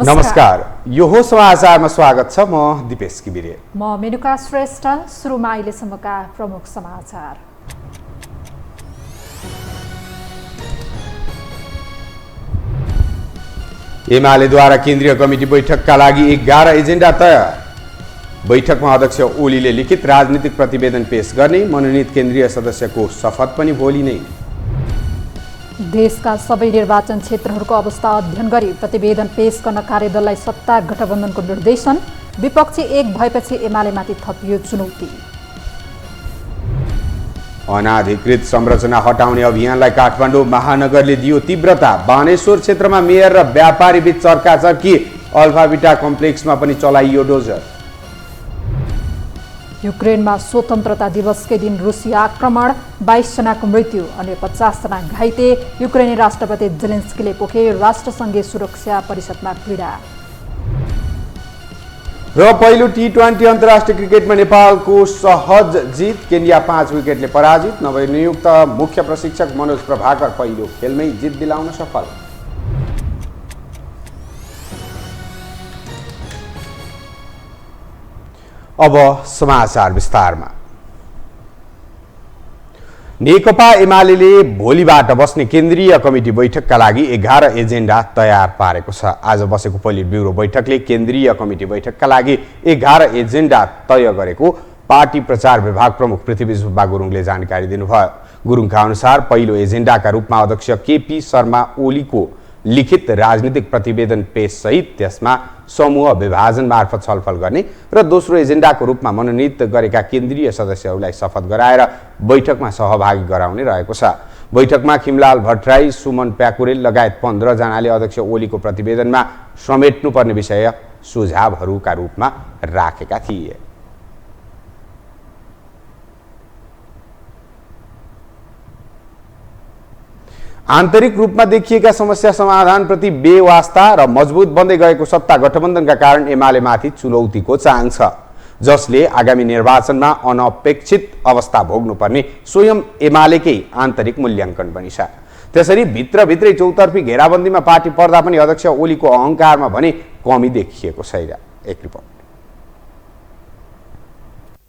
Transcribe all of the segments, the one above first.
नमस्कार, यो हो समाचारमा स्वागत छ। म दिपेश किबिरे। म मेनुका श्रेष्ठ। सुरुमा अहिलेसम्मका प्रमुख समाचार। एमालेद्वारा केन्द्रीय कमिटी बैठकका लागि 11 एजेन्डा तय। बैठकमा अध्यक्ष ओलीले लिखित राजनीतिक प्रतिवेदन पेश गर्ने, मनोनित केन्द्रीय सदस्यको शपथ पनि भोलि नै। देशका सबै निर्वाचन क्षेत्रहरूको अवस्था अध्ययन गरी प्रतिवेदन पेश गर्न कार्यदललाई सत्ता गठबन्धनको निर्देशन। विपक्षी एक भएपछि एमालेमाथि थपियो चुनौती। अनाधिकृत संरचना हटाउने अभियानलाई काठमाडौँ महानगरले दियो तीव्रता। बानेश्वर क्षेत्रमा मेयर र व्यापारी बीच चर्काचर्की। अल्फाबिटा कम्प्लेक्समा पनि चलाइयो डोजर। युक्रेनमा स्वतन्त्रता दिवसकै दिन रुसी आक्रमण, 22 जनाको मृत्यु, अन्य 50 जना घाइते। युक्रेनी राष्ट्रपति जेलेन्स्कीले पोखे राष्ट्रसङ्घीय सुरक्षा परिषदमा पीडा। र पहिलो टी20 अन्तर्राष्ट्रिय क्रिकेटमा नेपालको सहज जित। केन्या 5 विकेटले पराजित। नवनियुक्त मुख्य प्रशिक्षक मनोज प्रभाकर पहिलो खेलमै जित दिलाउन सफल। अब समाचार विस्तारमा। नेकपा एमालेले भोलिबाट बस्ने केन्द्रीय कमिटी बैठकका लागि 11 एजेन्डा तयार पारेको छ। आज बसेको पोलिट ब्युरो बैठकले केन्द्रीय कमिटी बैठकका लागि 11 एजेन्डा तय गरेको पार्टी प्रचार विभाग प्रमुख पृथ्वी सुब्बा गुरुङले जानकारी दिनुभयो। गुरुङका अनुसार पहिलो एजेन्डाका रूपमा अध्यक्ष केपी शर्मा ओलीको लिखित राजनीतिक प्रतिवेदन पेश सहित त्यसमा समूह विभाजन मार्फत छलफल गर्ने र दोस्रो एजेन्डाको रूपमा मनोनित गरेका केन्द्रीय सदस्यहरूलाई शपथ गराएर बैठकमा सहभागी गराउने रहेको छ। बैठकमा खिमलाल भट्टराई, सुमन प्याकुरेल लगायत 15 जनाले अध्यक्ष ओलीको प्रतिवेदनमा समेट्नुपर्ने विषय सुझावहरूका रूपमा राखेका थिए। आन्तरिक रूपमा देखिएका समस्या समाधानप्रति बेवास्ता र मजबुत बन्दै गएको सत्ता गठबन्धनका कारण एमालेमाथि चुनौतीको चाङ छ, जसले आगामी निर्वाचनमा अनपेक्षित अवस्था भोग्नुपर्ने स्वयं एमालेकै आन्तरिक मूल्याङ्कन पनि छ। त्यसरी भित्रभित्रै चौतर्फी घेराबन्दीमा पार्टी पर्दा पनि अध्यक्ष ओलीको अहङ्कारमा भने कमी देखिएको छैन। एक रिपोर्ट।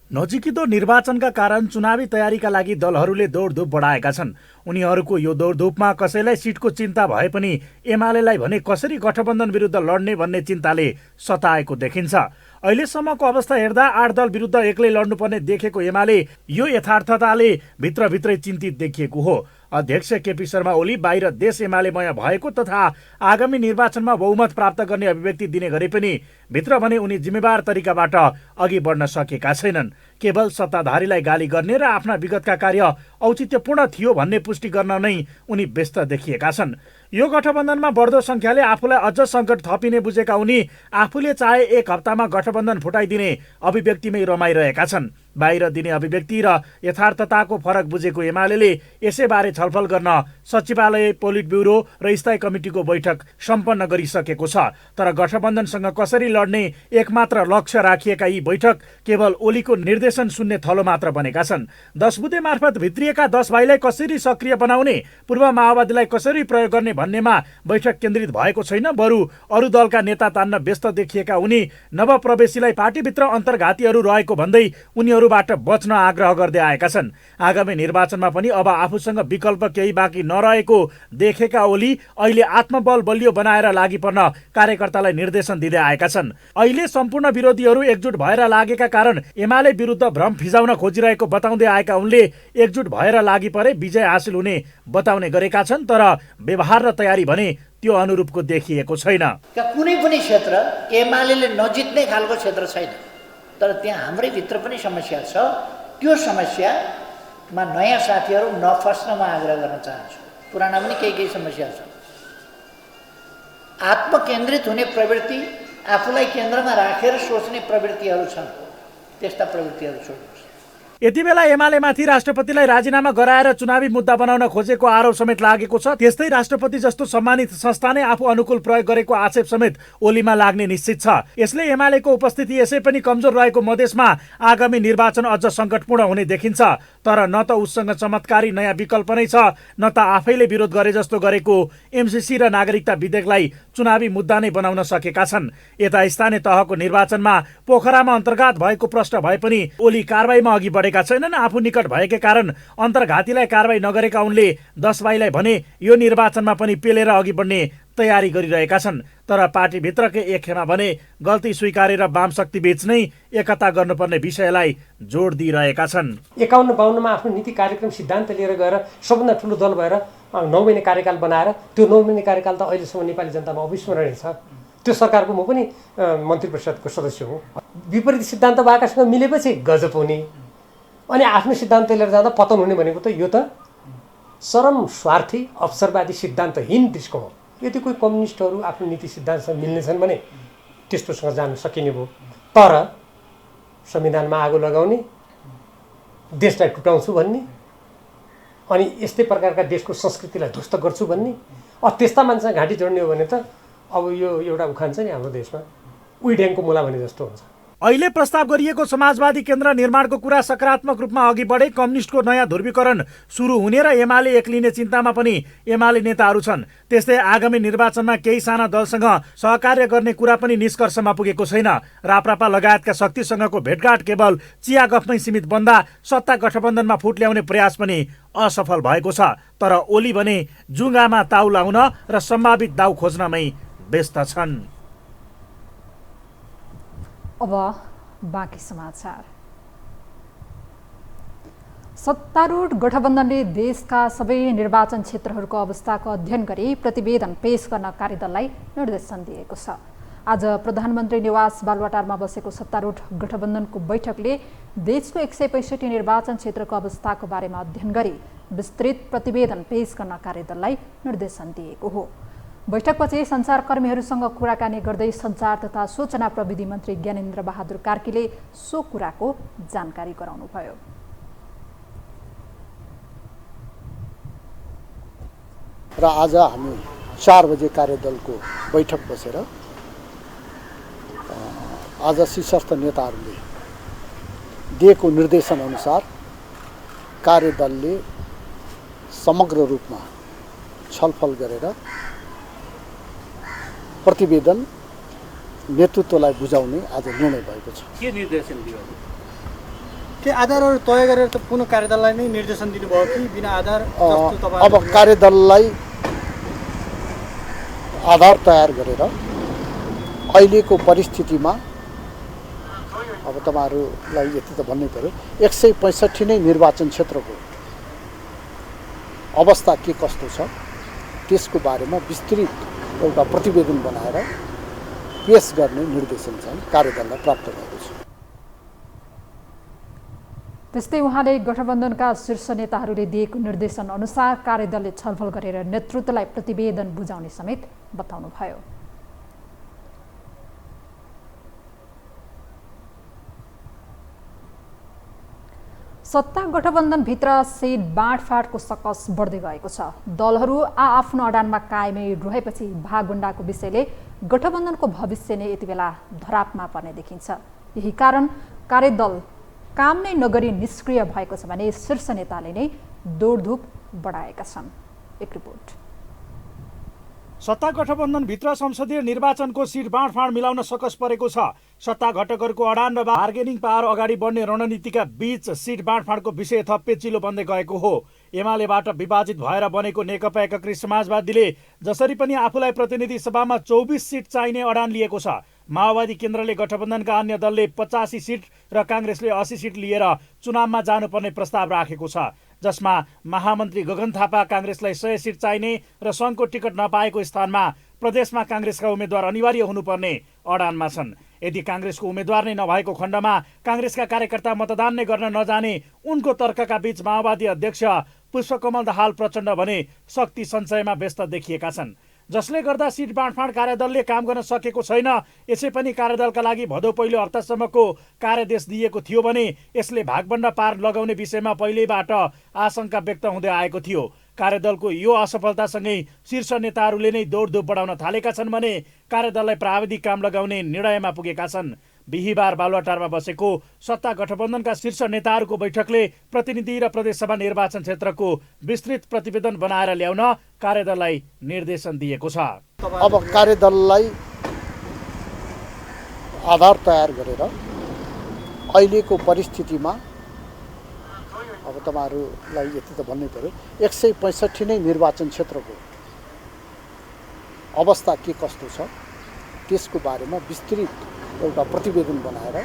नजिकिदो निर्वाचनका कारण चुनावी तयारीका लागि दलहरूले दौडधुप बढाएका छन्। उनीहरूको यो दौडधुपमा कसैलाई सिटको चिन्ता भए पनि एमालेलाई भने कसरी गठबन्धन विरुद्ध लड्ने भन्ने चिन्ताले सताएको देखिन्छ। अहिलेसम्मको अवस्था हेर्दा 8 दल विरुद्ध एक्लै लड्नुपर्ने देखेको एमाले यो यथार्थताले भित्रभित्रै चिन्तित देखिएको हो। अध्यक्ष केपी शर्मा ओली बाहिर देश एमालेमय भएको तथा आगामी निर्वाचनमा बहुमत प्राप्त गर्ने अभिव्यक्ति दिने गरे पनि भित्र भने उनी जिम्मेवार तरिकाबाट अघि बढ्न सकेका छैनन्। केवल सत्ताधारीलाई गाली गर्ने र आफ्ना विगतका कार्य औचित्यपूर्ण थियो भन्ने पुष्टि गर्न नै उनी व्यस्त देखिएका छन्। यो गठबन्धनमा बढ्दो संख्याले आफूलाई अझ सङ्कट थपिने बुझेका उनी आफूले चाहे 1 हप्तामा गठबन्धन फुटाइदिने अभिव्यक्तिमै रमाइरहेका छन्। बाहिर दिने अभिव्यक्ति र यथार्थताको फरक बुझेको एमालेले यसैबारे छलफल गर्न सचिवालय, पोलिट ब्युरो र स्थायी कमिटीको बैठक सम्पन्न गरिसकेको छ। तर गठबन्धनसँग कसरी लड्ने एकमात्र लक्ष्य राखिएका यी बैठक केवल ओलीको निर्देशन सुन्ने थलो मात्र बनेका छन्। 10 बुँदे मार्फत भित्रिएका 10 भाइलाई कसरी सक्रिय बनाउने, पूर्व माओवादीलाई कसरी प्रयोग गर्ने भन्नेमा बैठक केन्द्रित भएको छैन। बरु अरू दलका नेता तान्न व्यस्त देखिएका उनी नवप्रवेशीलाई पार्टीभित्र अन्तर्घातीहरू रहेको भन्दै उनीहरूबाट बच्न आग्रह गर्दै आएका छन्। आगामी निर्वाचनमा पनि अब आफूसँग विकल्प केही बाँकी नरहेको देखेका ओली अहिले आत्मबल बलियो बनाएर लागि पर्न कार्यकर्तालाई निर्देशन दिँदै आएका छन्। अहिले सम्पूर्ण विरोधीहरू एकजुट भएर लागेका कारण एमाले विरुद्ध भ्रम फिजाउन खोजिरहेको बताउँदै आएका उनले एकजुट भएर लागि परे विजय हासिल हुने बताउने गरेका छन्। तर व्यवहार र तयारी भने त्यो अनुरूपको देखिएको छैन। कुनै पनि क्षेत्र एमालेले नजित्ने खालको क्षेत्र छैन, तर त्यहाँ हाम्रै भित्र पनि समस्या छ। त्यो समस्यामा नयाँ साथीहरू नफस्न म आग्रह गर्न चाहन्छु। पुराना पनि केही समस्या छ। आत्मकेन्द्रित हुने प्रवृत्ति, आफूलाई केन्द्रमा राखेर सोच्ने प्रवृत्तिहरू छन्, त्यस्ता प्रवृत्तिहरू छोड्नुहोस्। यति बेला एमालेमाथि राष्ट्रपतिलाई राजीनामा गराएर चुनावी मुद्दा बनाउन खोजेको आरोप समेत लागेको छ। त्यस्तै राष्ट्रपति जस्तो सम्मानित संस्था नै आफू अनुकूल प्रयोग गरेको आक्षेप समेत ओलीमा लाग्ने निश्चित छ। यसले एमालेको उपस्थिति यसै पनि कमजोर रहेको मधेसमा आगामी निर्वाचन अझ सङ्कटपूर्ण हुने देखिन्छ। तर न त उससँग चमत्कारी नयाँ विकल्प नै छ, न त आफैले विरोध गरे जस्तो गरेको एमसीसी र नागरिकता विधेयकलाई चुनावी मुद्दा नै बनाउन सकेका छन्। यता स्थानीय तहको निर्वाचनमा पोखरामा अन्तर्घात भएको प्रश्न भए पनि ओली कारबाहीमा अघि बढेका छैनन्। आफू निकट भएकै कारण अन्तर्घातीलाई कारबाही नगरेका उनले 10 भाइलाई भने यो निर्वाचनमा पनि पेलेर अघि बढ्ने तयारी गरिरहेका छन्। तर पार्टीभित्रकै एक खेमा भने गल्ती स्वीकारेर वामशक्ति बीच नै एकता गर्नुपर्ने विषयलाई जोड दिइरहेका छन्। 51-52मा आफ्नो नीति कार्यक्रम सिद्धान्त लिएर गएर सबभन्दा ठुलो दल भएर 9 महिने कार्यकाल बनाएर त्यो 9 महिने कार्यकाल त अहिलेसम्म नेपाली जनतामा अविस्मरणीय छ। त्यो सरकारको म पनि मन्त्री परिषदको सदस्य हुँ। विपरीत सिद्धान्त भएकासँग मिलेपछि गजब हुने अनि आफ्नो सिद्धान्त लिएर जाँदा पतन हुने भनेको त यो त चरम स्वार्थी अवसरवादी सिद्धान्तहीन दृष्टिकोण हो। यदि कोही कम्युनिस्टहरू आफ्नो नीति सिद्धान्तसँग मिल्नेछन् भने त्यस्तोसँग जान सकिने भयो। तर संविधानमा आगो लगाउने, देशलाई टुटाउँछु भन्ने अनि यस्तै प्रकारका देशको संस्कृतिलाई ध्वस्त गर्छु भन्ने त्यस्ता मान्छेसँग घाँटी जोड्ने हो भने त अब यो एउटा उखान छ नि हाम्रो देशमा, उइड्याङको मुला भने जस्तो हुन्छ। अहिले प्रस्ताव गरिएको समाजवादी केन्द्र निर्माणको कुरा सकारात्मक रूपमा अघि बढे कम्युनिस्टको नयाँ ध्रुवीकरण सुरु हुने र एमाले एक्लिने चिन्तामा पनि एमाले नेताहरू छन्। त्यस्तै आगामी निर्वाचनमा केही साना दलसँग सहकार्य गर्ने कुरा पनि निष्कर्षमा पुगेको छैन। राप्रपा लगायतका शक्तिसँगको भेटघाट केवल चिया गफमै सीमित बन्दा सत्ता गठबन्धनमा फुट ल्याउने प्रयास पनि असफल भएको छ। तर ओली भने जुङ्गामा ताउ लाउन र सम्भावित दाउ खोज्नमै व्यस्त छन्। अब बाँकी समाचार। सत्तारूढ गठबन्धनले देशका सबै निर्वाचन क्षेत्रहरूको अवस्थाको अध्ययन गरी प्रतिवेदन पेश गर्न कार्यदललाई निर्देशन दिएको छ। आज प्रधानमन्त्री निवास बालुवाटारमा बसेको सत्तारूढ गठबन्धनको बैठकले देशको 165 निर्वाचन क्षेत्रको अवस्थाको बारेमा अध्ययन गरी विस्तृत प्रतिवेदन पेश गर्न कार्यदललाई निर्देशन दिएको हो। बैठकपछि सञ्चारकर्मीहरूसँग कुराकानी गर्दै सञ्चार तथा सूचना प्रविधि मन्त्री ज्ञानेन्द्र बहादुर कार्कीले सो कुराको जानकारी गराउनुभयो। र आज हामी 4 बजे कार्यदलको बैठक बसेर आज शीर्षस्थ नेताहरूले दिएको निर्देशन अनुसार कार्यदलले समग्र रूपमा छलफल गरेर प्रतिवेदन नेतृत्वलाई बुझाउने आज निर्णय भएको छ। के निर्देशन दियो? के आधारहरू तय गरेर त पुनः कार्यदललाई नै निर्देशन दिनुभयो कि बिना आधार? अब कार्यदललाई आधार तयार गरेर अहिलेको परिस्थितिमा अब तपाईहरुलाई यति त भन्नै पर्यो 165 नै निर्वाचन क्षेत्रको अवस्था के कस्तो छ त्यसको बारेमा विस्तृत एउटा प्रतिवेदन बनाएर पेश गर्ने निर्देशन चाहिँ कार्यदललाई प्राप्त भएको छ। त्यस्तै उहाँले गठबन्धनका शीर्ष नेताहरूले दिएको निर्देशन अनुसार कार्यदलले छलफल गरेर नेतृत्वलाई प्रतिवेदन बुझाउने समेत बताउनुभयो। सत्ता गठबन्धनभित्र सिट बाँडफाँडको सकस बढ्दै गएको छ। दलहरू आफ्नो अडानमा कायमै रहेपछि भागभण्डाको विषयले गठबन्धनको भविष्य नै यति बेला धरापमा पर्ने देखिन्छ। यही कारण कार्यदल काम नै नगरी निष्क्रिय भएको छ भने शीर्ष नेताले नै दौडधुप बढाएका छन्। एक रिपोर्ट। सत्ता गठबन्धनभित्र संसदीय निर्वाचनको सिट बाँडफाँड मिलाउन सकस परेको छ। सत्ता घटकहरूको अडान र बार्गेनिङ पावर अगाडि बढ्ने रणनीतिका बीच सिट बाँडफाँडको विषय थप पेचिलो बन्दै गएको हो। एमालेबाट विभाजित भएर बनेको नेकपा एकीकृत समाजवादीले जसरी पनि आफूलाई प्रतिनिधि सभामा 24 सिट चाहिने अडान लिएको छ। माओवादी केन्द्रले गठबन्धनका अन्य दलले 85 सिट र काङ्ग्रेसले 80 सिट लिएर चुनावमा जानुपर्ने प्रस्ताव राखेको छ, जसमा महामन्त्री गगन थापा काङ्ग्रेसलाई 100 सिट चाहिने र सङ्घको टिकट नपाएको स्थानमा प्रदेशमा काङ्ग्रेसका उम्मेद्वार अनिवार्य हुनुपर्ने अडानमा छन्। यदि काङ्ग्रेसको उम्मेद्वार नै नभएको खण्डमा काङ्ग्रेसका कार्यकर्ता मतदान नै गर्न नजाने उनको तर्कका बीच माओवादी अध्यक्ष पुष्पकमल दाहाल प्रचण्ड भने शक्ति सञ्चयमा व्यस्त देखिएका छन्, जसले गर्दा सिट बाँडफाँड कार्यदलले काम गर्न सकेको छैन। यसै पनि कार्यदलका लागि भदौ पहिलो हप्तासम्मको कार्यदेश दिएको थियो भने यसले भागबण्ड पार लगाउने विषयमा पहिल्यैबाट आशंका व्यक्त हुँदै आएको थियो। कार्यदलको यो असफलतासँगै शीर्ष नेताहरूले नै दौडधुप बढाउन थालेका छन् भने कार्यदललाई प्राविधिक काम लगाउने निर्णयमा पुगेका छन्। बिहिबार बालुवाटारमा बसेको सत्ता गठबन्धनका शीर्ष नेताहरूको बैठकले प्रतिनिधि र प्रदेशसभा निर्वाचन क्षेत्रको विस्तृत प्रतिवेदन बनाएर ल्याउन कार्यदललाई निर्देशन दिएको छ। अब कार्यदललाई आधार तयार गरेर अहिलेको परिस्थितिमा अब तपाईँहरूलाई यति त भन्नै पर्यो, 165 नै निर्वाचन क्षेत्रको अवस्था के कस्तो छ त्यसको बारेमा विस्तृत एउटा प्रतिवेदन बनाएर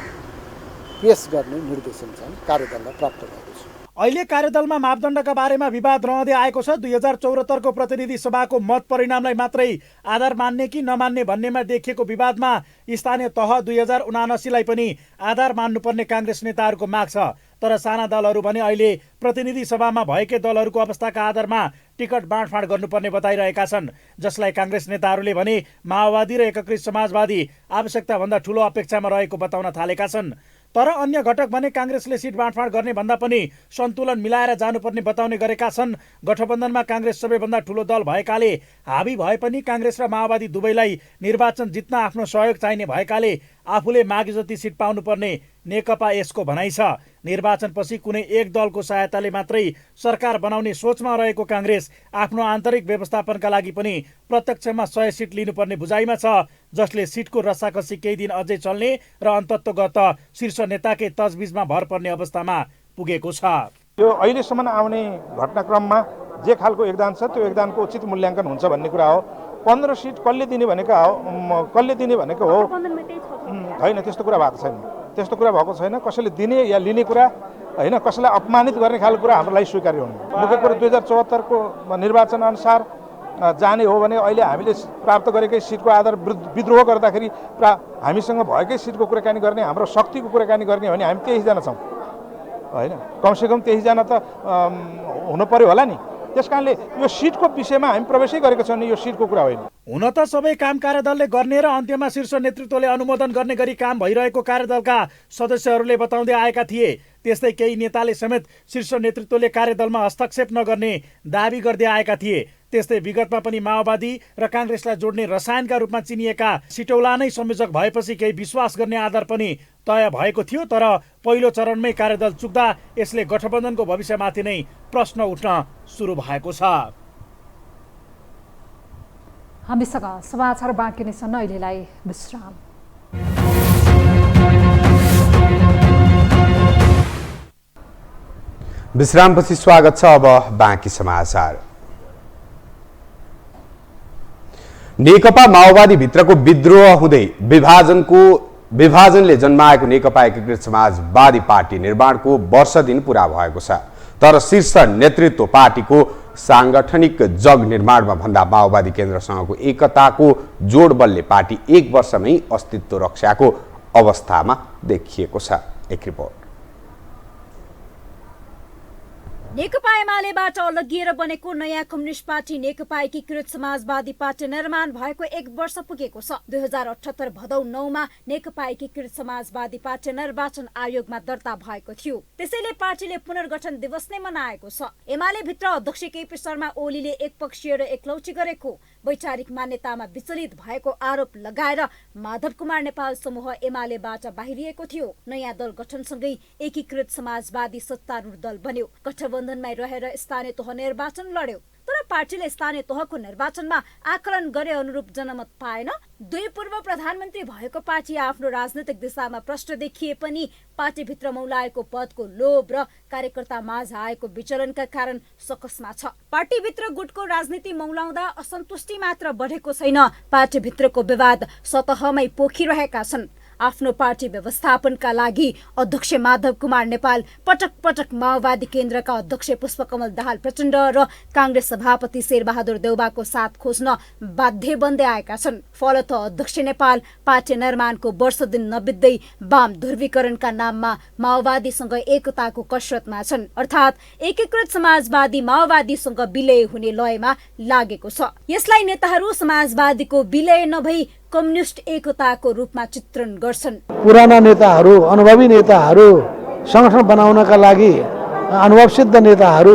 पेश गर्ने निर्देशन चाहिँ कार्यदललाई प्राप्त भएको छ। अहिले कार्यदलमा मापदण्डका बारेमा विवाद रहँदै आएको छ। 2074 को प्रतिनिधि सभाको मत परिणामलाई मात्रै आधार मान्ने कि नमान्ने भन्नेमा देखिएको विवादमा स्थानीय तह 2079 लाई पनि आधार मान्नुपर्ने काङ्ग्रेस नेताहरूको माग छ। तर साना दलहरू भने अहिले प्रतिनिधि सभामा भएकै दलहरूको अवस्थाका आधारमा टिकट बाँडफाँड गर्नुपर्ने बताइरहेका छन्, जसलाई काङ्ग्रेस नेताहरूले भने माओवादी र एकीकृत समाजवादी आवश्यकताभन्दा ठूलो अपेक्षामा रहेको बताउन थालेका छन्। तर अन्य घटक भने काङ्ग्रेसले सिट बाँडफाँड गर्ने भन्दा पनि सन्तुलन मिलाएर जानुपर्ने बताउने गरेका छन्। गठबन्धनमा काङ्ग्रेस सबैभन्दा ठूलो दल भएकाले हाबी भए पनि काङ्ग्रेस र माओवादी दुवैलाई निर्वाचन जित्न आफ्नो सहयोग चाहिने भएकाले आफूले मागे जति सिट पाउनुपर्ने नेकपा यसको भनाइ छ। निर्वाचनपछि कुनै एक दलको सहायताले मात्रै सरकार बनाउने सोचमा रहेको काङ्ग्रेस आफ्नो आन्तरिक व्यवस्थापनका लागि पनि प्रत्यक्षमा 100 सिट लिनुपर्ने बुझाइमा छ, जसले सिटको रसाकसी केही दिन अझै चल्ने र अन्तत्वगत शीर्ष नेताकै तजबिजमा भर पर्ने अवस्थामा पुगेको छ। यो अहिलेसम्म आउने घटनाक्रममा जे खालको योगदान छ त्यो योगदानको उचित मूल्याङ्कन हुन्छ भन्ने कुरा हो। 15 सिट कसले दिने भनेको हो होइन, त्यस्तो कुरा भएको छैन। त्यस्तो कुरा भएको छैन। कसैले दिने या लिने कुरा होइन, कसैलाई अपमानित गर्ने खालको कुरा हाम्रो लागि स्वीकार्य हुनु। मुख्य कुरो 2074 को निर्वाचन अनुसार जाने हो भने अहिले हामीले प्राप्त गरेकै सिटको आधार विद्रोह गर्दाखेरि हामीसँग भएकै सिटको कुराकानी गर्ने, हाम्रो शक्तिको कुराकानी गर्ने हो भने हामी 23जना छौँ होइन, कमसेकम 23जना त हुनु पर्यो होला नि। त्यस कारणले यो सिटको विषयमा हामी प्रवेशै गरेको छौँ नि, यो सिटको कुरा होइन। हुन त सबै काम कार्यदलले गर्ने र अन्त्यमा शीर्ष नेतृत्वले अनुमोदन गर्ने गरी काम भइरहेको कार्यदलका सदस्यहरूले बताउँदै आएका थिए। त्यस्तै केही नेताले समेत शीर्ष नेतृत्वले कार्यदलमा हस्तक्षेप नगर्ने दाबी गर्दै आएका थिए। त्यस्तै विगतमा पनि माओवादी र काङ्ग्रेसलाई जोड्ने रसायनका रूपमा चिनिएका सिटौला नै संयोजक भएपछि केही विश्वास गर्ने आधार पनि तय भएको थियो। तर पहिलो चरणमै कार्यदल चुक्दा यसले गठबन्धनको भविष्यमाथि नै प्रश्न उठ्न सुरु भएको छ। हामीसँग समाचार बाँकी नै छन्, अहिलेलाई विश्राम। विश्रामपछि स्वागत छ। अब बाँकी समाचार। नेकपा माओवादी भित्रको विद्रोह हुँदै विभाजनले जन्माएको नेकपा एकीकृत समाजवादी पार्टी निर्माणको वर्ष दिन पूरा भएको छ। तर शीर्ष नेतृत्व पार्टीको सांगठनिक जग निर्माणमा भन्दा माओवादी केन्द्रसँगको एकताको जोड बलले पार्टी 1 वर्षमै अस्तित्व रक्षाको अवस्थामा देखिएको छ। एक रिपोर्ट। नेकपा एमालेबाट अलगिएर बनेको नयाँ कम्युनिस्ट पार्टी नेकपा एकीकृत समाजवादी पार्टी निर्माण भएको 1 वर्ष पुगेको छ। 2078 भदौ 9 मा नेकपा एकीकृत समाजवादी पार्टी निर्वाचन आयोगमा दर्ता भएको थियो। त्यसैले पार्टीले पुनर्गठन दिवस नै मनाएको छ। एमाले भित्र अध्यक्ष केपी शर्मा ओलीले एकपक्षीय र एकलौटी गरेको वैचारिक मान्यतामा विचलित भएको आरोप लगाएर माधव कुमार नेपाल समूह एमालेबाट बाहिरिएको थियो। नयाँ दल गठनसँगै एकीकृत समाजवादी सत्तारूढ दल बन्यो। गठबन्धनमै रहेर स्थानीय तह निर्वाचन लड्यो। तर पार्टीले स्थानीय तहको निर्वाचनमा आकलन गरे अनुरूप जनमत पाएन। 2 पूर्व प्रधानमन्त्री भएको पार्टी आफ्नो राजनीतिक दिशामा प्रश्न देखिए पनि पार्टीभित्र मौलाएको पदको लोभ र कार्यकर्ता माझ आएको विचलनका कारण सकसमा छ। पार्टीभित्र गुटको राजनीति मौलाउँदा असन्तुष्टि मात्र बढेको छैन, पार्टीभित्रको विवाद सतहमै पोखिरहेका छन्। आफ्नो पार्टी व्यवस्थापनका लागि अध्यक्ष माधव कुमार नेपाल पटक पटक माओवादी केन्द्रका अध्यक्ष पुष्पकमल दाहाल प्रचण्ड र काङ्ग्रेस सभापति शेरबहादुर देउबाको साथ खोज्न बाध्य बन्दै आएका छन्। फलत अध्यक्ष नेपाल पार्टी निर्माणको वर्ष दिन नबित्दै वाम ध्रुवीकरणका नाममा माओवादीसँग एकताको कसरतमा छन्, अर्थात् एकीकृत समाजवादी माओवादीसँग विलय हुने लयमा लागेको छ। यसलाई नेताहरू समाजवादीको विलय नभई कम्युनिस्ट एकताको रूपमा चित्रण गर्छन्। पुराना नेताहरू, अनुभवी नेताहरू, संगठन बनाउनका लागि अनुभवसिद्ध नेताहरू,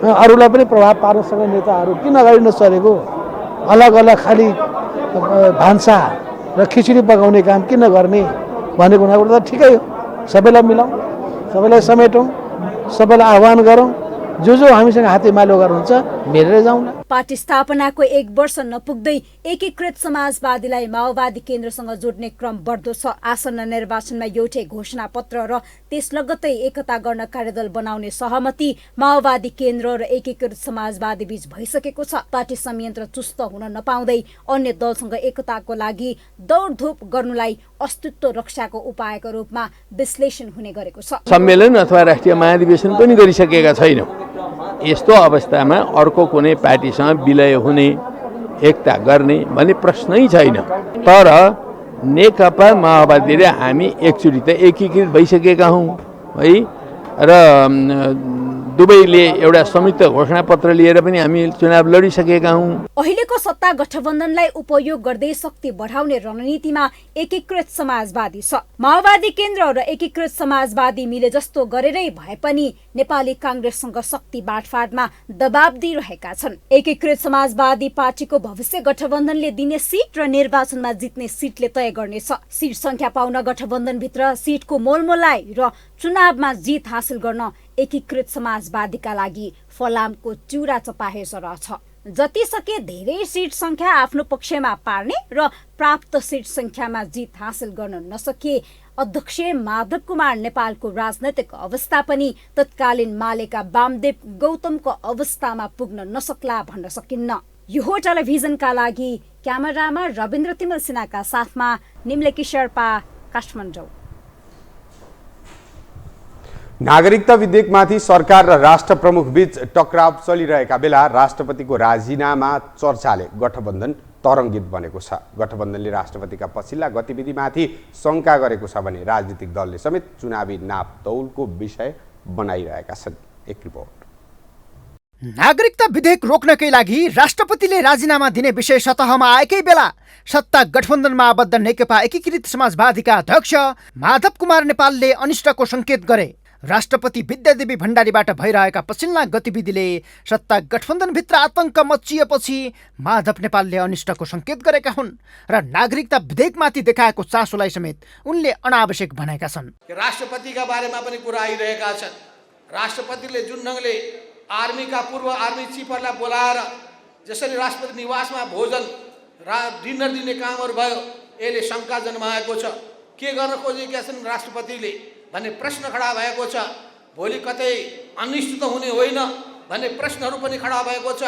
अरूलाई पनि प्रभाव पार्न सक्ने नेताहरू किन अगाडि नसरेको? अलग अलग खालि भान्सा र खिचडी पकाउने काम किन गर्ने भनेको हुनाले त ठिकै हो। सबैलाई मिलाउँ, सबैलाई समेटौँ, सबैलाई आह्वान गरौँ। जो हामीसँग हातेमालो गर्नुहुन्छ मिलेर जाउँला। पार्टी स्थापनाको 1 वर्ष नपुग्दै एकीकृत समाजवादीलाई माओवादी केन्द्रसँग जोड्ने क्रम बढ्दो छ। आसन्न निर्वाचनमा एउटै घोषणा पत्र र त्यस लगत्तै एकता गर्न कार्यदल बनाउने सहमति माओवादी केन्द्र र एकीकृत समाजवादी बीच भइसकेको छ। पार्टी संयन्त्र चुस्त हुन नपाउँदै अन्य दलसँग एकताको लागि दौडधुप गर्नुलाई अस्तित्व रक्षाको उपायको रूपमा विश्लेषण हुने गरेको छ। सम्मेलन अथवा राष्ट्रिय महाधिवेशन पनि गरिसकेका छैनौँ। यस्तो अवस्थामा अर्को कुनै पार्टीसँग विलय हुने, एकता गर्ने भन्ने प्रश्नै छैन। तर नेकपा माओवादी र हामी एकचोटि त एकीकृत भइसकेका हौँ है, र दुवैले एउटा संयुक्त घोषणापत्र लिएर पनि हामी चुनाव लडिसकेका हौँ। अहिलेको सत्ता गठबन्धनलाई उपयोग गर्दै शक्ति बढाउने रणनीतिमा एकीकृत समाजवादी छ। माओवादी केन्द्र र एकीकृत समाजवादी मिले जस्तो गरेरै भए पनि नेपाली काङ्ग्रेससँग शक्ति बाँडफाँडमा दबाब दिइरहेका छन्। एकीकृत समाजवादी पार्टीको भविष्य गठबन्धनले दिने सिट र निर्वाचनमा जित्ने सिटले तय गर्नेछ। सिट संख्या पाउन गठबन्धनभित्र सिटको मोलमोलाई र चुनावमा जित हासिल गर्न एकीकृत समाजवादीका लागि फलामको चिउरा चपाहे सरह छ। जति सके धेरै सिट संख्या आफ्नो पक्षमा पार्ने र प्राप्त सिट संख्यामा जित हासिल गर्न नसके अध्यक्ष माधव कुमार नेपालको राजनैतिक अवस्था पनि तत्कालीन मालेका वामदेव गौतमको अवस्थामा पुग्न नसक्ला भन्न सकिन्न। यो टेलिभिजनका लागि क्यामेरामा रविन्द्र तिमल सिन्हाका साथमा निम्लेकी शेर्पा, काठमाडौँ। नागरिकता विधेयकमाथि सरकार र राष्ट्र प्रमुख बीच टकराव चलिरहेका बेला राष्ट्रपतिको राजीनामा चर्चाले गठबन्धन तरङ्गित बनेको छ। गठबन्धनले राष्ट्रपतिका पछिल्ला गतिविधिमाथि शङ्का गरेको छ भने राजनीतिक दलले समेत चुनावी नापतौलको विषय बनाइरहेका छन्। एक रिपोर्ट। नागरिकता विधेयक रोक्नकै लागि राष्ट्रपतिले राजीनामा दिने विषय सतहमा आएकै बेला सत्ता गठबन्धनमा आबद्ध नेकपा एकीकृत समाजवादीका अध्यक्ष माधव कुमार नेपालले अनिष्टको संकेत गरे। राष्ट्रपति विद्यादेवी भण्डारीबाट भइरहेका पछिल्ला गतिविधिले सत्ता गठबन्धनभित्र आतंक मच्चिएपछि माधव नेपालले अनिष्टको संकेत गरेका हुन् र नागरिकता विधेयकमाथि देखाएको चासोलाई समेत उनले अनावश्यक भनेका छन्। राष्ट्रपतिका बारेमा पनि कुरा आइरहेका छन्। राष्ट्रपतिले जुन ढङ्गले आर्मीका पूर्व आर्मी चिफहरूलाई बोलाएर जसरी राष्ट्रपति निवासमा भोजन डिनर दिने कामहरू भयो, यसले शङ्का जन्माएको छ। के गर्न खोजेका छन् राष्ट्रपतिले भन्ने प्रश्न खडा भएको छ। भोलि कतै अनिष्ट त हुने होइन भन्ने प्रश्नहरू पनि खडा भएको छ।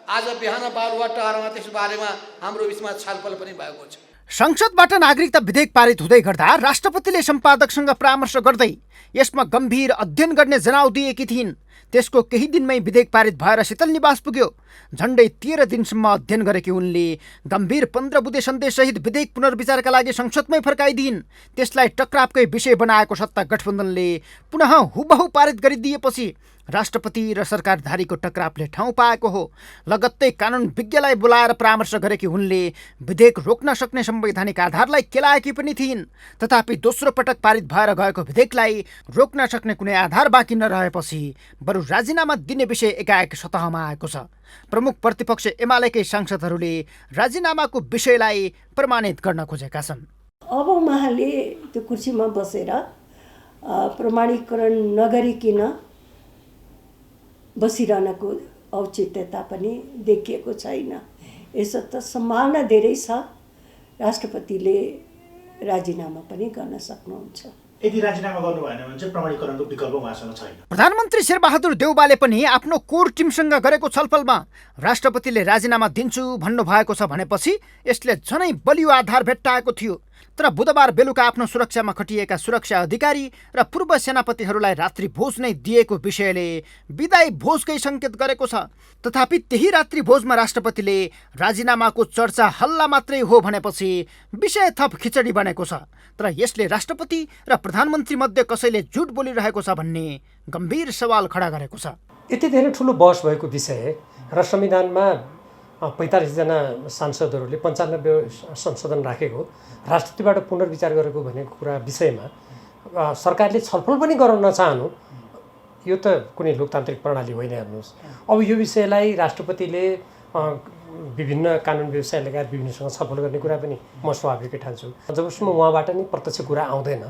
आज बिहान बालुवाटारमा त्यस बारेमा हाम्रो बिचमा छलफल पनि भएको छ। संसदबाट नागरिकता विधेयक पारित हुँदै गर्दा राष्ट्रपतिले सम्पादकसँग परामर्श गर्दै यसमा गम्भीर अध्ययन गर्ने जनाउ दिएकी थिइन्। त्यसको केही दिनमै विधेयक पारित भएर शीतल निवास पुग्यो। झन्डै 13 दिनसम्म अध्ययन गरेकी उनले गम्भीर 15 बुँदे सन्देशसहित विधेयक पुनर्विचारका लागि संसदमै फर्काइदिइन्। त्यसलाई टक्रावकै विषय बनाएको सत्ता गठबन्धनले पुनः हुबहु पारित गरिदिएपछि राष्ट्रपति र सरकारधारीको टक्रावले ठाउँ पाएको हो। लगत्तै कानुन विज्ञलाई बोलाएर परामर्श गरेकी उनले विधेयक रोक्न सक्ने संवैधानिक आधारलाई केलाएकी पनि थिइन्। तथापि दोस्रो पटक पारित भएर गएको विधेयकलाई रोक्न सक्ने कुनै आधार बाँकी नरहेपछि बरु राजीनामा दिने विषय एकाएक सतहमा आएको छ। प्रमुख प्रतिपक्ष एमालेकै सांसदहरूले राजीनामाको विषयलाई प्रमाणित गर्न खोजेका छन्। अब उहाँले त्यो कुर्सीमा बसेर प्रमाणीकरण नगरिकन बसिरहनको औचित्यता पनि देखिएको छैन। यसो त सम्भावना धेरै छ राष्ट्रपतिले राजीनामा पनि गर्न सक्नुहुन्छ। यदि राजीनामा गर्नु भएन भने चाहिँ प्रमाणीकरणको विकल्प उहाँसँग छैन। प्रधानमन्त्री शेरबहादुर देउबाले पनि आफ्नो कोर टिमसँग गरेको छलफलमा राष्ट्रपतिले राजीनामा दिन्छु भन्नुभएको छ भनेपछि यसले झनै बलियो आधार भेट्टाएको थियो। तर बुधबार बेलुका आफ्नो सुरक्षामा खटिएका सुरक्षा अधिकारी र पूर्व सेनापतिहरूलाई रात्रि भोज नै दिएको विषयले विदाई भोजकै सङ्केत गरेको छ। तथापि त्यही रात्रि भोजमा राष्ट्रपतिले राजीनामाको चर्चा हल्ला मात्रै हो भनेपछि विषय थप खिचडी बनेको छ। तर यसले राष्ट्रपति र प्रधानमन्त्री मध्ये कसैले झुट बोलिरहेको छ भन्ने गम्भीर सवाल खडा गरेको छ। यति धेरै ठुलो बहस भएको विषय र संविधानमा 45जना सांसदहरूले 95 संशोधन राखेको राष्ट्रपतिबाट पुनर्विचार गरेको भनेको कुरा विषयमा सरकारले छलफल पनि गर्न नचाहनु यो त कुनै लोकतान्त्रिक प्रणाली होइन। हेर्नुहोस्, अब यो विषयलाई राष्ट्रपतिले विभिन्न कानुन व्यवसाय लगायत विभिन्नसँग छलफल गर्ने कुरा पनि म स्वाभाविकै ठान्छु। जबसम्म उहाँबाट नै प्रत्यक्ष कुरा आउँदैन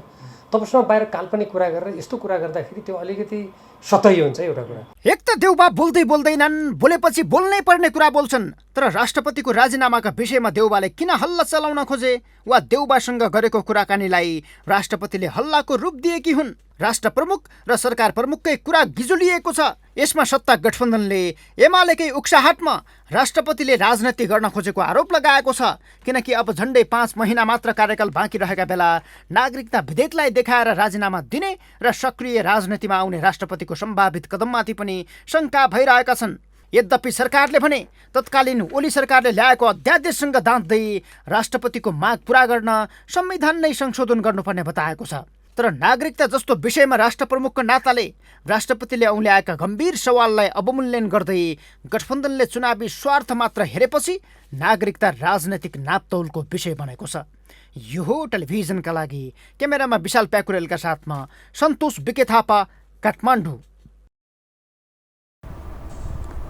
तबसम्म बाहिर काल्पनिक कुरा गरेर यस्तो कुरा गर्दाखेरि त्यो अलिकति सतही हुन्छ एउटा कुरा। एक त देउबा बोल्दै बोल्दैनन्, बोलेपछि बोल्नै पर्ने कुरा बोल्छन्। तर राष्ट्रपतिको राजीनामाका विषयमा देउबाले किन हल्ला चलाउन खोजे वा देउबासँग गरेको कुराकानीलाई राष्ट्रपतिले हल्लाको रूप दिएकी हुन्? राष्ट्र प्रमुख र सरकार प्रमुखकै कुरा गिजुलिएको छ। यसमा सत्ता गठबन्धनले एमालेकै उक्साहाटमा राष्ट्रपतिले राजनीति गर्न खोजेको आरोप लगाएको छ। किनकि अब झन्डै 5 महिना मात्र कार्यकाल बाँकी रहेका बेला नागरिकता विधेयकलाई देखाएर राजीनामा दिने र सक्रिय राजनीतिमा आउने राष्ट्रपतिको सम्भावित कदममाथि पनि शङ्का भइरहेका छन्। यद्यपि सरकारले भने तत्कालीन ओली सरकारले ल्याएको अध्यादेशसँग दाँच्दै राष्ट्रपतिको माग पूरा गर्न संविधान नै संशोधन गर्नुपर्ने बताएको छ। तर नागरिकता जस्तो विषयमा राष्ट्र प्रमुखको नाताले राष्ट्रपतिले औल्याएका गम्भीर सवाललाई अवमूल्यन गर्दै गठबन्धनले चुनावी स्वार्थ मात्र हेरेपछि नागरिकता राजनैतिक नापतौलको विषय बनेको छ। यो हो टेलिभिजनका लागि क्यामेरामा विशाल प्याकुरेलका साथमा सन्तोष बिके थापा, काठमाडौँ।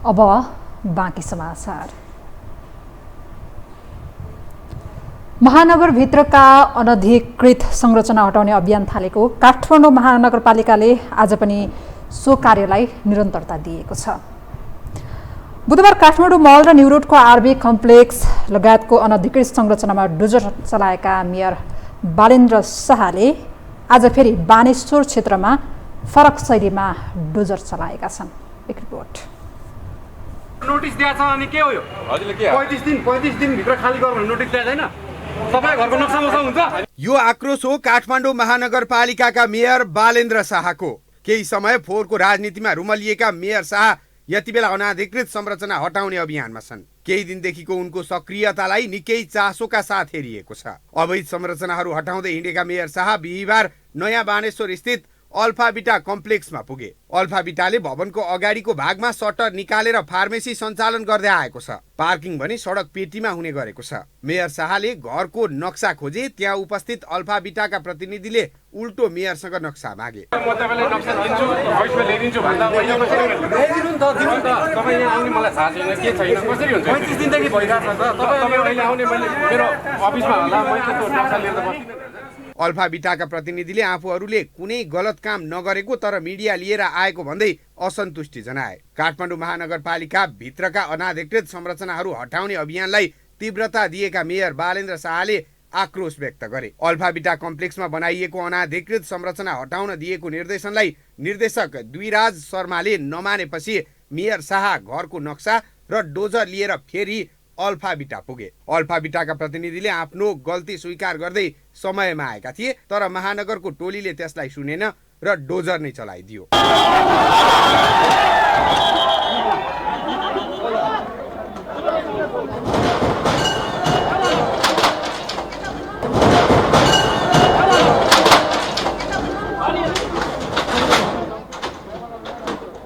अब बाँकी समाचार। महानगरभित्रका अनधिकृत संरचना हटाउने अभियान थालेको काठमाडौँ महानगरपालिकाले आज पनि सो कार्यलाई निरन्तरता दिएको छ। बुधबार काठमाडौँ महल र न्यू रोडको आरबी कम्प्लेक्स लगायतको अनधिकृत संरचनामा डोजर चलाएका मेयर बालेन्द्र शाहले आज फेरि बानेश्वर क्षेत्रमा फरक शैलीमा डोजर चलाएका छन्। एक रिपोर्ट। नोटिस दिएको छ अनि के हो यो? हजुरले के 35 दिन भित्र खाली गर्नु नोटिस दिएको छैन? सबै घरको नक्सा मसा हुन्छ। यो आक्रोश हो काठमाडौँ महानगरपालिकाका मेयर बालेन्द्र शाहको। केही समय फोहोरको राजनीतिमा रुमलिएका मेयर शाह यति बेला अनाधिकृत संरचना हटाउने अभियानमा छन्। केही दिनदेखिको उनको सक्रियतालाई निकै चासोका साथ हेरिएको छ। अवैध संरचनाहरू हटाउँदै हिँडेका मेयर शाह बिहिबार नयाँ बानेश्वर स्थित अल्फाबिटा कम्प्लेक्समा पुगे। अल्फाबिटाले भवनको अगाडिको भागमा सटर निकालेर फार्मेसी सञ्चालन गर्दै आएको छ। पार्किङ पनि सडक पेटीमा हुने गरेको छ। मेयर शाहले घरको नक्सा खोजे, त्यहाँ उपस्थित अल्फाबिटाका प्रतिनिधिले उल्टो मेयरसँग नक्सा मागे। म तपाईलाई नक्सा दिन्छु, भोइसमा ल्याइदिन्छु भन्दा ल्याइदिनु नि त, दिनु त। तपाईँ यहाँ आउने मलाई थाहा छैन के छैन, कसरी हुन्छ? 35 दिनदेखि भइरहेको छ त। तपाईँ अहिले आउने मैले मेरो अफिसमा होला, मैले त्यो नक्सा लिएर बस्दिनँ। अल्फाबिटाका प्रतिनिधिले आफूहरूले कुनै गलत काम नगरेको तर मिडिया लिएर आएको भन्दै असन्तुष्टि जनाए। काठमाडौँ महानगरपालिका भित्रका अनाधिकृत संरचनाहरू हटाउने अभियानलाई तीव्रता दिएका मेयर बालेन्द्र शाहले आक्रोश व्यक्त गरे। अल्फाबिटा कम्प्लेक्समा बनाइएको अनाधिकृत संरचना हटाउन दिएको निर्देशनलाई निर्देशक द्विराज शर्माले नमानेपछि मेयर शाह घरको नक्सा र डोजर लिएर फेरि अल्फाबिटा पुगे। अल्फाबिटाका प्रतिनिधिले आफ्नो गल्ती स्वीकार गर्दै समयमा आएका थिए, तर महानगरको टोलीले त्यसलाई सुनेन र डोजर नै चलाइदियो।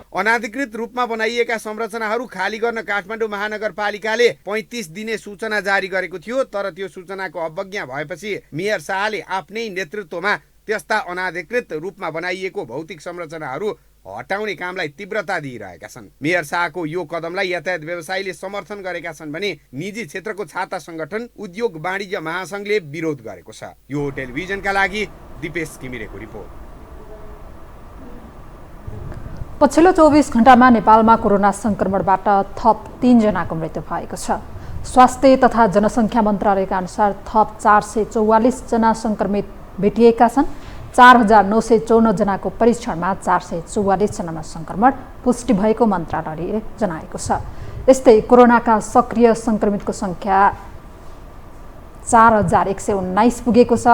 अनाधिकृत रूपमा बनाइएका संरचनाहरू खाली गर्न काठमाडौँ महानगरपालिकाले 35 दिने सूचना जारी गरेको थियो, तर त्यो सूचनाको अवज्ञा भएपछि मेयर शाहले आफ्नै नेतृत्वमा त्यस्ता अनाधिकृत रूपमा बनाइएको भौतिक संरचनाहरू हटाउने कामलाई तीव्रता दिइरहेका छन्। मेयर शाहको यो कदमलाई यातायात व्यवसायीले समर्थन गरेका छन् भने निजी क्षेत्रको छाता संगठन उद्योग वाणिज्य महासंघले विरोध गरेको छ। यो टेलिभिजनका लागि दिपेश घिमिरेको रिपोर्ट। पछिल्लो 24 घण्टामा नेपालमा कोरोना संक्रमणबाट थप 3 जनाको मृत्यु भएको छ। स्वास्थ्य तथा जनसङ्ख्या मन्त्रालयका अनुसार थप 444 जना संक्रमित भेटिएका छन्। 4954 जनाको परीक्षणमा 444 जनामा संक्रमण पुष्टि भएको मन्त्रालयले जनाएको छ। यस्तै कोरोनाका सक्रिय संक्रमितको संख्या 4119 पुगेको छ।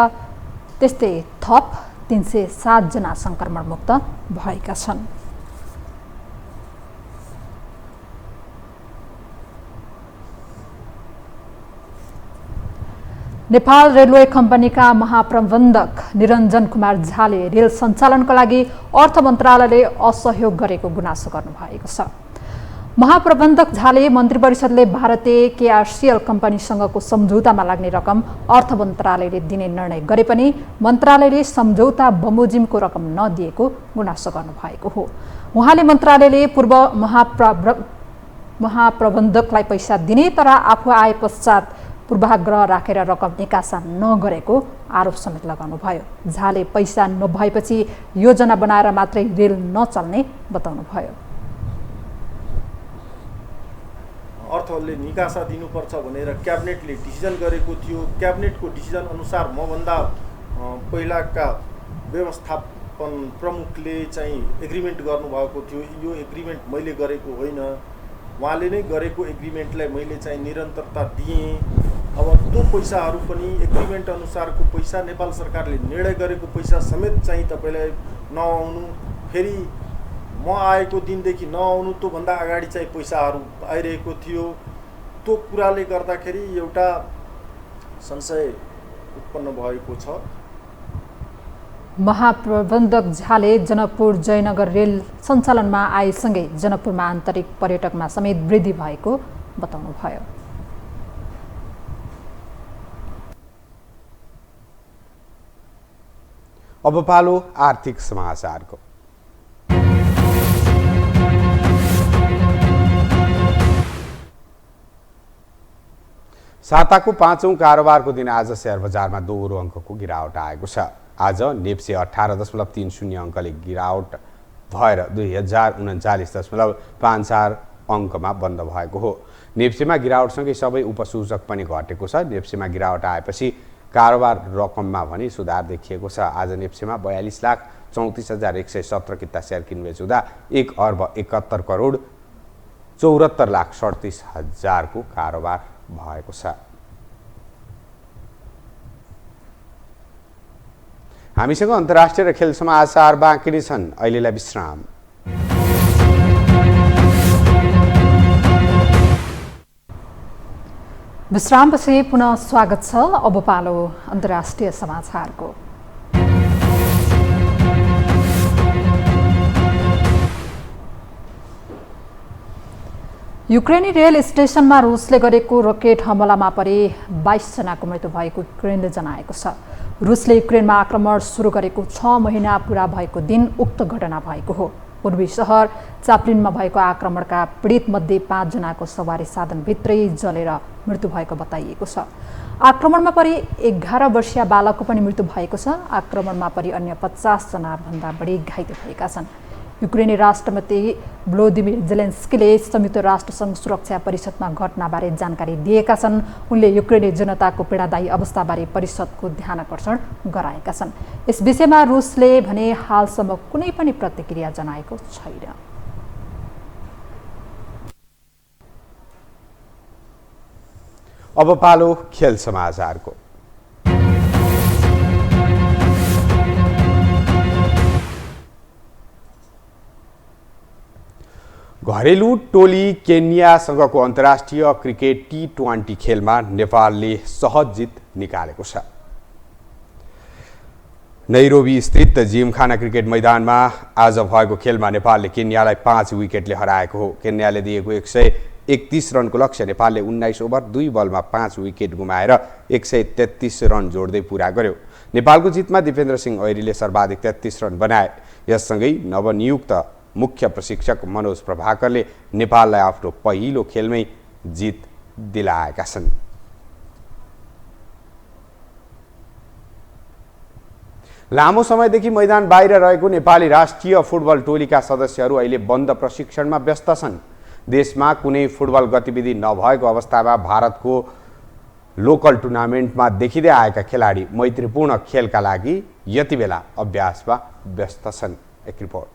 त्यस्तै थप 307 जना संक्रमणमुक्त भएका छन्। नेपाल रेलवे कम्पनीका महाप्रबन्धक निरञ्जन कुमार झाले रेल सञ्चालनको लागि अर्थ मन्त्रालयले असहयोग गरेको गुनासो गर्नुभएको छ। महाप्रबन्धक झाले मन्त्री परिषदले भारतीय केआरसीएल कम्पनीसँगको सम्झौतामा लाग्ने रकम अर्थ मन्त्रालयले दिने निर्णय गरे पनि मन्त्रालयले सम्झौता बमोजिमको रकम नदिएको गुनासो गर्नुभएको हो। उहाँले मन्त्रालयले पूर्व महाप्रबन्धकलाई पैसा दिने तर आफू आए पश्चात पूर्वाग्रह राखेर रकम निकासा नगरेको आरोप समेत लगाउनुभयो। झाले पैसा नभएपछि योजना बनाएर मात्रै रेल नचल्ने बताउनुभयो। अर्थले निकासा दिनुपर्छ भनेर क्याबिनेटले डिसिजन गरेको थियो। क्याबिनेटको डिसिजन अनुसार मभन्दा पहिलाका व्यवस्थापन प्रमुखले चाहिँ एग्रिमेन्ट गर्नुभएको थियो। यो एग्रिमेन्ट मैले गरेको होइन, उहाँले नै गरेको एग्रिमेन्टलाई मैले चाहिँ निरन्तरता दिएँ। अब त्यो पैसाहरू पनि एग्रिमेन्ट अनुसारको पैसा, नेपाल सरकारले निर्णय गरेको पैसा समेत चाहिँ तपाईँलाई नआउनु, फेरि म आएको दिनदेखि नआउनु, त्योभन्दा अगाडि चाहिँ पैसाहरू आइरहेको थियो। त्यो कुराले गर्दाखेरि एउटा संशय उत्पन्न भएको छ। महाप्रबन्धक झाले जनकपुर जयनगर रेल सञ्चालनमा आएसँगै जनकपुरमा आन्तरिक पर्यटकमा समेत वृद्धि भएको बताउनुभयो। अब पालो आर्थिक समाचारको। साताको 5औं कारोबारको दिन आज शेयर बजारमा दोहोरो अङ्कको गिरावट आएको छ। आज नेप्से 18.30 अङ्कले गिरावट भएर 2039.54 अङ्कमा बन्द भएको हो। नेप्सेमा गिरावटसँगै सबै उपसूचक पनि घटेको छ। नेप्सेमा गिरावट आएपछि कारोबार रकममा पनि सुधार देखिएको छ। आज नेप्सेमा 42,34,117 किता शेयर किनबेच हुँदा 1,71,74,37,000 को कारोबार भएको छ। हामीसँग अन्तर्राष्ट्रिय र खेल समाचार बाँकी नै छन्। अहिलेलाई विश्राम। विश्रामपछि पुनः स्वागत छ। अब पालो अन्तर्राष्ट्रिय समाचारको। युक्रेनी रेल स्टेशनमा रुसले गरेको रकेट हमलामा परि 22 जनाको मृत्यु भएको युक्रेनले जनाएको छ। रुसले युक्रेनमा आक्रमण सुरु गरेको 6 महिना पूरा भएको दिन उक्त घटना भएको हो। पूर्वी सहर चाप्लिनमा भएको आक्रमणका पीडित मध्ये 5 जनाको सवारी साधनभित्रै जलेर मृत्यु भएको बताइएको छ। आक्रमणमा परि 11 वर्षीय बालकको पनि मृत्यु भएको छ। आक्रमणमा परि अन्य 50 जना भन्दा बढी घाइते भएका छन्। युक्रेनी राष्ट्रपति भ्लोदिमिर जेलेन्स्कीले संयुक्त राष्ट्रसङ्घ सुरक्षा परिषदमा घटनाबारे जानकारी दिएका छन्। उनले युक्रेनी जनताको पीडादायी अवस्थाबारे परिषदको ध्यानकर्षण गराएका छन्। यस विषयमा रुसले भने हालसम्म कुनै पनि प्रतिक्रिया जनाएको छैन। अब पालो खेल समाचारको। घरेलु टोली केन्यासँगको अन्तर्राष्ट्रिय क्रिकेट T20 खेलमा नेपालले सहज जित निकालेको छ। नैरोबी स्थित जिमखाना क्रिकेट मैदानमा आज भएको खेलमा नेपालले केन्यालाई 5 विकेटले हराएको हो। केन्याले दिएको 131 रनको लक्ष्य नेपालले 19 ओभर 2 बलमा 5 विकेट गुमाएर 133 रन जोड्दै पूरा गर्यो। नेपालको जितमा दिपेन्द्र सिंह ऐरीले सर्वाधिक 33 रन बनाए। यससँगै नवनियुक्त मुख्य प्रशिक्षक मनोज प्रभाकरले नेपाललाई आफ्नो पहिलो खेलमै जित दिलाएका छन्। लामो समयदेखि मैदान बाहिर रहेको नेपाली राष्ट्रिय फुटबल टोलीका सदस्यहरू अहिले बन्द प्रशिक्षणमा व्यस्त छन्। देशमा कुनै फुटबल गतिविधि नभएको अवस्थामा भारतको लोकल टुर्नामेन्टमा देखिँदै आएका खेलाडी मैत्रीपूर्ण खेलका लागि यति बेला अभ्यासमा व्यस्त छन्। एक रिपोर्ट।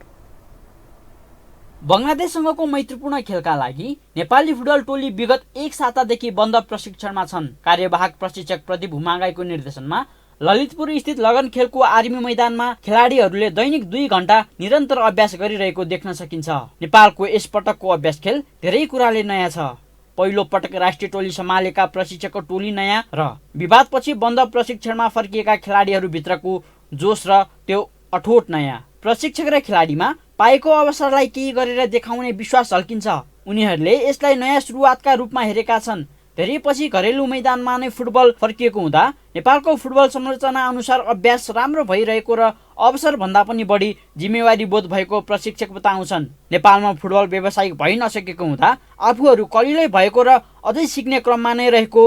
बङ्गलादेशसँगको मैत्रीपूर्ण खेलका लागि नेपाली फुटबल टोली विगत एक सातादेखि बन्द प्रशिक्षणमा छन्। कार्यवाहक प्रशिक्षक प्रदीप हुमागाईको निर्देशनमा ललितपुर स्थित लगन खेलको आर्मी मैदानमा खेलाडीहरूले दैनिक 2 घण्टा निरन्तर अभ्यास गरिरहेको देख्न सकिन्छ। नेपालको यस पटकको अभ्यास खेल धेरै कुराले नयाँ छ। पहिलो पटक राष्ट्रिय टोली सम्हालेका प्रशिक्षकको टोली नयाँ र विवादपछि बन्द प्रशिक्षणमा फर्किएका खेलाडीहरूभित्रको जोस र त्यो अठोट नयाँ। प्रशिक्षक र खेलाडीमा पाएको अवसरलाई केही गरेर देखाउने विश्वास झल्किन्छ। उनीहरूले यसलाई नयाँ सुरुवातका रूपमा हेरेका छन्। धेरै पछि घरेलु मैदानमा नै फुटबल फर्किएको हुँदा नेपालको फुटबल संरचना अनुसार अभ्यास राम्रो भइरहेको र अवसर भन्दा पनि बढी जिम्मेवारी बोध भएको प्रशिक्षक बताउँछन्। नेपालमा फुटबल व्यावसायिक भइ नसकेको हुँदा आफूहरू कलिलै भएको र अझै सिक्ने क्रममा नै रहेको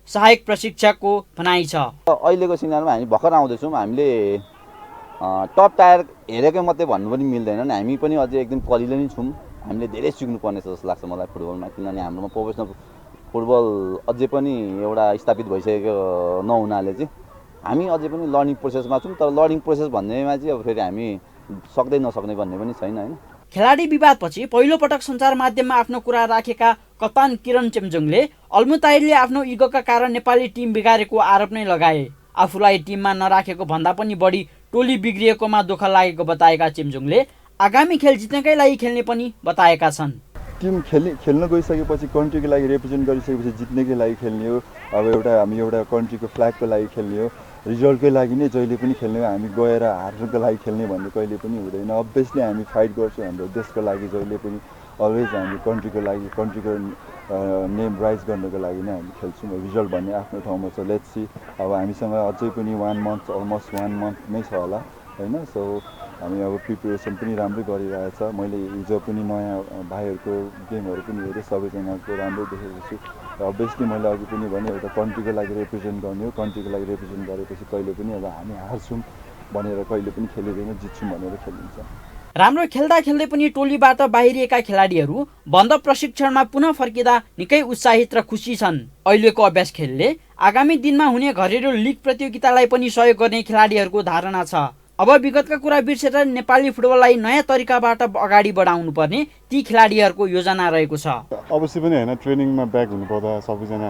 सहायक प्रशिक्षकको भनाइ छ। अहिलेको सिनेमामा हामी भर्खर आउँदैछौँ। हामीले टप टायर हेरेकै मात्रै भन्नु पनि मिल्दैन। हामी पनि अझै एकदम कलिलो नै छौँ। हामीले धेरै सिक्नुपर्ने छ जस्तो लाग्छ मलाई फुटबलमा, किनभने हाम्रोमा प्रोफेसनल फुटबल अझै पनि एउटा स्थापित भइसकेको नहुनाले चाहिँ हामी अझै पनि लर्निङ प्रोसेसमा छौँ। तर लर्निङ प्रोसेस भन्नेमा चाहिँ अब फेरि हामी सक्दै नसक्ने भन्ने पनि छैन होइन। खेलाडी विवादपछि पहिलो पटक सञ्चार माध्यममा आफ्नो कुरा राखेका कप्तान किरण चेम्जोङले अल्मुताइरले आफ्नो इगोका कारण नेपाली टिम बिगारेको आरोप नै लगाए। आफूलाई टिममा नराखेको भन्दा पनि बढी टोली बिग्रिएकोमा दुःख लागेको बताएका चेम्जोङले आगामी खेल जित्नकै लागि खेल्ने पनि बताएका छन्। टिम खेल्न गइसकेपछि कन्ट्रीको लागि रिप्रेजेन्ट गरिसकेपछि जित्नकै लागि खेल्ने हो। अब हामी एउटा कन्ट्रीको फ्ल्यागको लागि खेल्ने हो। रिजल्टकै लागि नै जहिले पनि खेल्ने हो। हामी गएर हार्नको लागि खेल्ने भन्ने कहिले पनि हुँदैन। अभियसली हामी फाइट गर्छौँ हाम्रो देशको लागि जहिले पनि। अलवेज हामी कन्ट्रीको लागि कन्ट्रीको नेम राइज गर्नको लागि नै हामी खेल्छौँ। रिजल्ट भन्ने आफ्नो ठाउँमा छ। लेट्स सी अब हामीसँग अझै पनि 1 मन्थ अलमोस्ट 1 मन्थ नै छ होला होइन। सो हामी अब प्रिपेरेसन पनि राम्रै गरिरहेछ। मैले हिजो पनि नयाँ भाइहरूको गेमहरू पनि हेरेँ, सबैजनाको राम्रो देखेको छु। र अभियसली मैले अघि पनि भने एउटा कन्ट्रीको लागि रिप्रेजेन्ट गर्ने हो। कन्ट्रीको लागि रिप्रेजेन्ट गरेपछि कहिले पनि अब हामी हार्छौँ भनेर कहिले पनि खेलिँदैन, जित्छौँ भनेर खेलिन्छ। राम्रो खेल्दा खेल्दै पनि टोलीबाट बाहिरिएका खेलाडीहरू बन्द प्रशिक्षणमा पुनः फर्किँदा निकै उत्साहित र खुसी छन्। अहिलेको अभ्यास खेलले आगामी दिनमा हुने घरेलु लिग प्रतियोगितालाई पनि सहयोग गर्ने खेलाडीहरूको धारणा छ। अब विगतका कुरा बिर्सेर नेपाली फुटबललाई नयाँ तरिकाबाट अगाडि बढाउनु पर्ने ती खेलाडीहरूको योजना रहेको छ। अवश्य पनि होइन, ट्रेनिङमा ब्याक हुनुपर्दा सबैजना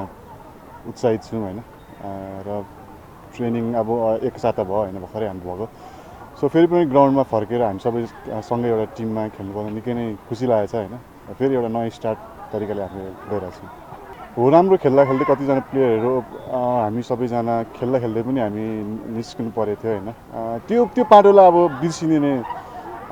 उत्साहित छौँ होइन। र ट्रेनिङ अब एक साता भयो होइन, भर्खरै हाम्रो भएको। सो फेरि पनि ग्राउन्डमा फर्केर हामी सबै सँगै एउटा टिममा खेल्नु पर्दा निकै नै खुसी लागेको छ होइन। फेरि एउटा नयाँ स्टार्ट तरिकाले हामी गइरहेको छौँ। हो राम्रो खेल्दा खेल्दै कतिजना प्लेयरहरू हामी सबैजना खेल्दा खेल्दै पनि हामी निस्किनु परेको थियो होइन। त्यो पाटोलाई अब बिर्सिने नै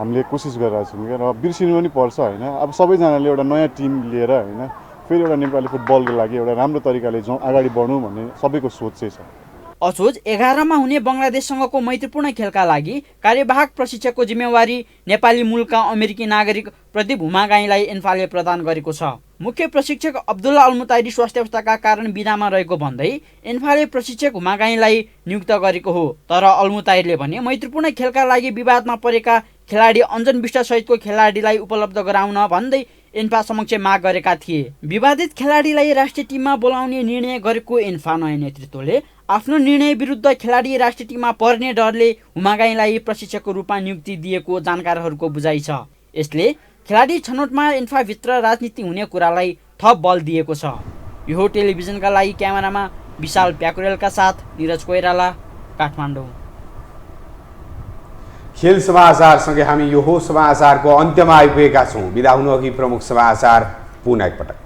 हामीले कोसिस गरिरहेको छौँ क्या। र बिर्सिनु पनि पर्छ होइन। अब सबैजनाले एउटा नयाँ टिम लिएर होइन फेरि एउटा नेपाली फुटबलको लागि एउटा राम्रो तरिकाले जाउँ अगाडि बढौँ भन्ने सबैको सोच चाहिँ छ। असोज 11मा हुने बङ्गलादेशसँगको मैत्रीपूर्ण खेलका लागि कार्यवाहक प्रशिक्षकको जिम्मेवारी नेपाली मूलका अमेरिकी नागरिक प्रदीप हुमागाईलाई एन्फाले प्रदान गरेको छ। मुख्य प्रशिक्षक अब्दुल्ला अल्मुताइरी स्वास्थ्य अवस्थाका कारण बिदामा रहेको भन्दै एन्फाले प्रशिक्षक हुमागाईलाई नियुक्त गरेको हो। तर अल्मुताइरीले भने मैत्रीपूर्ण खेलका लागि विवादमा परेका खेलाडी अञ्जन विष्ट सहितको खेलाडीलाई उपलब्ध गराउन भन्दै एन्फा समक्ष माग गरेका थिए। विवादित खेलाडीलाई राष्ट्रिय टिममा बोलाउने निर्णय गरेको एन्फा नयाँ नेतृत्वले आफ्नो निर्णय विरुद्ध खेलाडी राष्ट्रिय टिममा पर्ने डरले हुमागाईलाई प्रशिक्षकको रूपमा नियुक्ति दिएको जानकारहरूको बुझाइ छ। यसले खेलाडी छनौटमा एन्फाभित्र राजनीति हुने कुरालाई थप बल दिएको छ। यो टेलिभिजनका लागि क्यामेरामा विशाल प्याकुरेलका साथ निरज कोइराला, काठमाडौँ। खेल समाचारसँगै हामी यो समाचारको अन्त्यमा आइपुगेका छौँ। बिदा हुनु अघि प्रमुख समाचार पुनः एकपटक।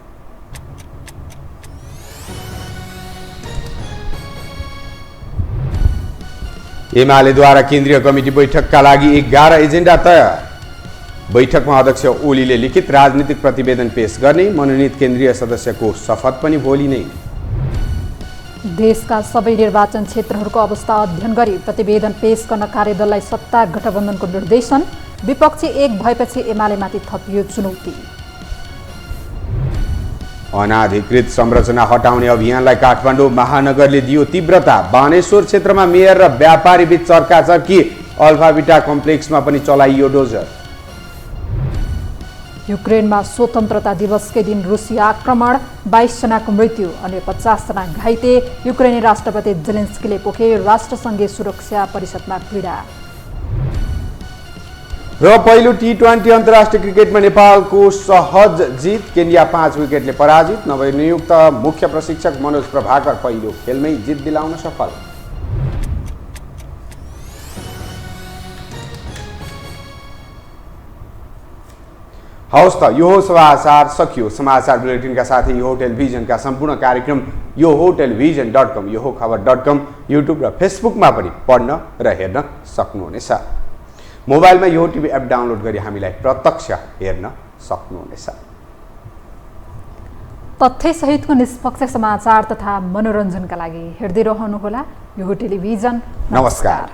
एमालेद्वारा केन्द्रीय कमिटी बैठकका लागि 11 एजेन्डा तयार। बैठकमा अध्यक्ष ओलीले लिखित राजनीतिक प्रतिवेदन पेश गर्ने, मनोनित केन्द्रीय सदस्यको शपथ पनि भोलि नै। देशका सबै निर्वाचन क्षेत्रहरूको अवस्था अध्ययन गरी प्रतिवेदन पेश गर्न कार्यदललाई सत्ता गठबन्धनको निर्देशन। विपक्षी एक भएपछि एमालेमाथि थपियो चुनौती। अनाधिकृत संरचना हटाउने अभियानलाई काठमाडौँ महानगरले दियो तीव्रता। बानेश्वर क्षेत्रमा मेयर र व्यापारी बीच चर्काचर्की। अल्फाबिटा कम्प्लेक्समा पनि चलाइयो डोजर। युक्रेनमा स्वतन्त्रता दिवसकै दिन रुसी आक्रमण, 22 जनाको मृत्यु, अन्य 50 जना घाइते। युक्रेनी राष्ट्रपति जेलेन्स्कीले पोखे राष्ट्रसङ्घीय सुरक्षा परिषदमा पीडा। र पहिलो T20 अन्तर्राष्ट्रिय क्रिकेटमा नेपालको सहज जित, केन्या 5 विकेटले पराजित। नवनियुक्त मुख्य प्रशिक्षक मनोज प्रभाकर पहिलो खेलमै जित दिलाउन सफल। हवस् त यो समाचार सकियो। समाचार बुलेटिनका साथै यो टेलिभिजनका सम्पूर्ण कार्यक्रम यो हो टेलिभिजन.com, यो हो खबर.com, युट्युब र फेसबुकमा पनि पढ्न र हेर्न सक्नुहुनेछ। मोबाइलमा यो टिभी एप डाउनलोड गरी हामीलाई प्रत्यक्ष हेर्न सक्नुहुनेछ। तथ्यसहितको निष्पक्ष समाचार तथा मनोरञ्जनका लागि हेर्दै रहनुहोला यो टेलिभिजन। नमस्कार।